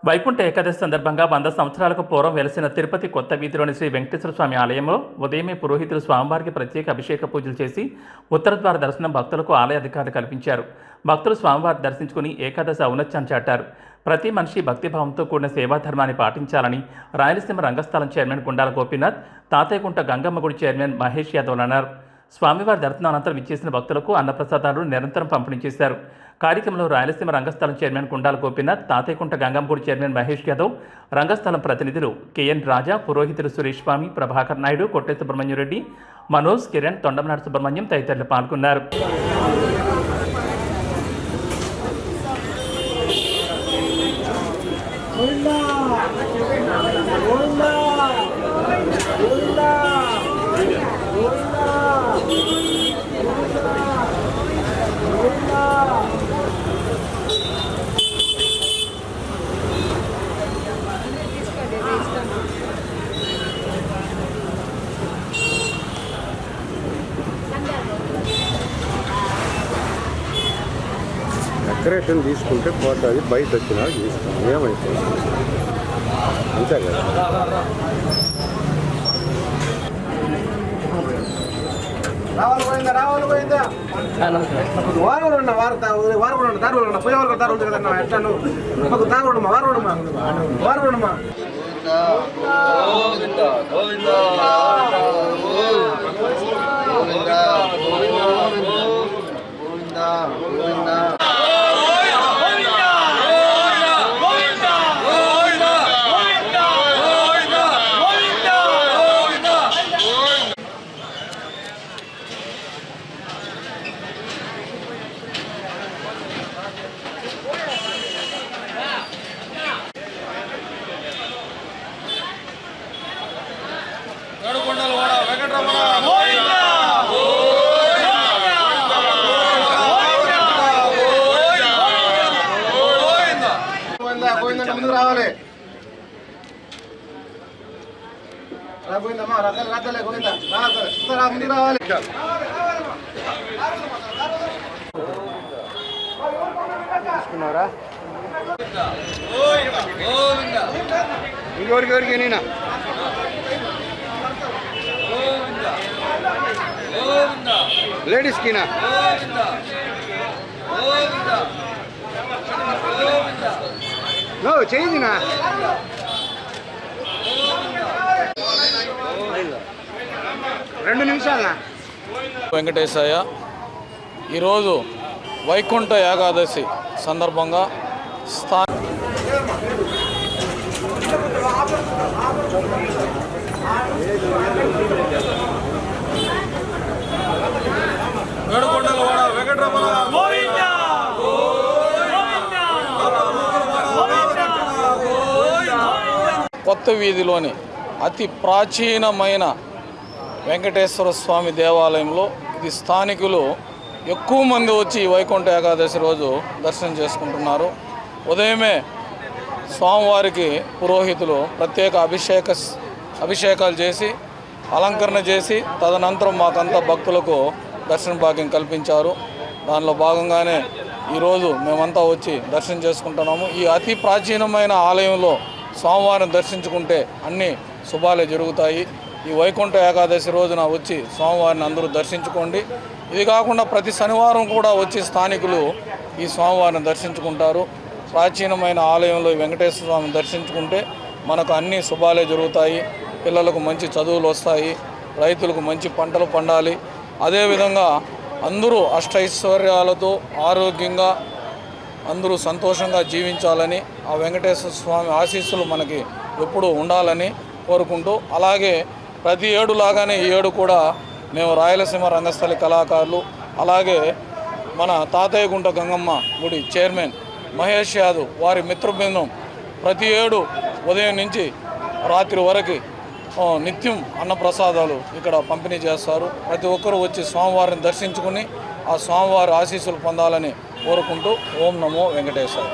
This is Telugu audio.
వైకుంఠ ఏకాదశి సందర్భంగా 100 సంవత్సరాలకు పూర్వం వెలసిన తిరుపతి కొత్త వీధిలోని శ్రీ వెంకటేశ్వర స్వామి ఆలయంలో ఉదయమే పురోహితులు స్వామివారికి ప్రత్యేక అభిషేక పూజలు చేసి ఉత్తరద్వార దర్శనం భక్తులకు ఆలయ అధికారులు కల్పించారు. భక్తులు స్వామివారి దర్శించుకుని ఏకాదశి ఔన్నత్యాన్ని చాటారు. ప్రతి మనిషి భక్తిభావంతో కూడిన సేవాధర్మాన్ని పాటించాలని రాయలసీమ రంగస్థలం చైర్మన్ గుండాల గోపీనాథ్, తాతయ్యకుంట గంగమ్మ గుడి చైర్మన్ మహేష్ యాదవ్ అన్నారు. స్వామివారి దర్శనం అనంతరం ఇచ్చేసిన భక్తులకు అన్నప్రసాదాలు నిరంతరం పంపిణీ చేశారు. కార్యక్రమంలో రాయలసీమ రంగస్థలం చైర్మన్ గుండాల గోపీనాథ్, తాతయ్యకుంట గంగమ్మ గుడి చైర్మన్ మహేష్ యాదవ్, రంగస్థలం ప్రతినిధులు కెఎన్ రాజా, పురోహితులు సురేష్ స్వామి, ప్రభాకర్ నాయుడు, కొట్టే సుబ్రహ్మణ్యం రెడ్డి, మనోజ్, కిరణ్, తొండమనాడు సుబ్రహ్మణ్యం తదితరులు పాల్గొన్నారు. డెకరేషన్ తీసుకుంటే పోతుంది, బయట వచ్చినా తీసుకుంటాం, ఏమైపోతుంది అంతే కదా. రావాలి రాబోయిందమ్మా రద్దలే గోవిందా ముందు రావాలి. తీసుకున్నారా ఇంకోరికి నేనా లేడీస్ కినా చేయిందినా 2 నిమిషాలనా. వెంకటేశయ్య, ఈరోజు వైకుంఠ ఏకాదశి సందర్భంగా కొత్త వీధిలోని అతి ప్రాచీనమైన వెంకటేశ్వర స్వామి దేవాలయంలో ఇది స్థానికులు ఎక్కువ మంది వచ్చి వైకుంఠ ఏకాదశి రోజు దర్శనం చేసుకుంటున్నారు. ఉదయమే స్వామివారికి పురోహితులు ప్రత్యేక అభిషేకాలు చేసి అలంకరణ చేసి తదనంతరం మాకంతా భక్తులకు దర్శన భాగ్యం కల్పించారు. దానిలో భాగంగానే ఈరోజు మేమంతా వచ్చి దర్శనం చేసుకుంటున్నాము. ఈ అతి ప్రాచీనమైన ఆలయంలో స్వామివారిని దర్శించుకుంటే అన్ని శుభాలే జరుగుతాయి. ఈ వైకుంఠ ఏకాదశి రోజున వచ్చి స్వామివారిని అందరూ దర్శించుకోండి. ఇది కాకుండా ప్రతి శనివారం కూడా వచ్చి స్థానికులు ఈ స్వామివారిని దర్శించుకుంటారు. ప్రాచీనమైన ఆలయంలో వెంకటేశ్వర స్వామిని దర్శించుకుంటే మనకు అన్ని శుభాలే జరుగుతాయి. పిల్లలకు మంచి చదువులు వస్తాయి, రైతులకు మంచి పంటలు పండాలి. అదేవిధంగా అందరూ అష్టైశ్వర్యాలతో ఆరోగ్యంగా అందరూ సంతోషంగా జీవించాలని, ఆ వెంకటేశ్వర స్వామి ఆశీస్సులు మనకి ఎప్పుడూ ఉండాలని కోరుకుంటూ, అలాగే ప్రతి ఏడు లాగానే ఈ ఏడు కూడా మేము రాయలసీమ రంగస్థలి కళాకారులు, అలాగే మన తాతయ్యకుంట గంగమ్మ గుడి చైర్మన్ మహేష్ యాదవ్ వారి మిత్రబృందం ప్రతి ఏడు ఉదయం నుంచి రాత్రి వరకు నిత్యం అన్నప్రసాదాలు ఇక్కడ పంపిణీ చేస్తారు. ప్రతి ఒక్కరూ వచ్చి స్వామివారిని దర్శించుకుని ఆ స్వామివారి ఆశీస్సులు పొందాలని కోరుకుంటూ ఓం నమో వెంకటేశ్వర.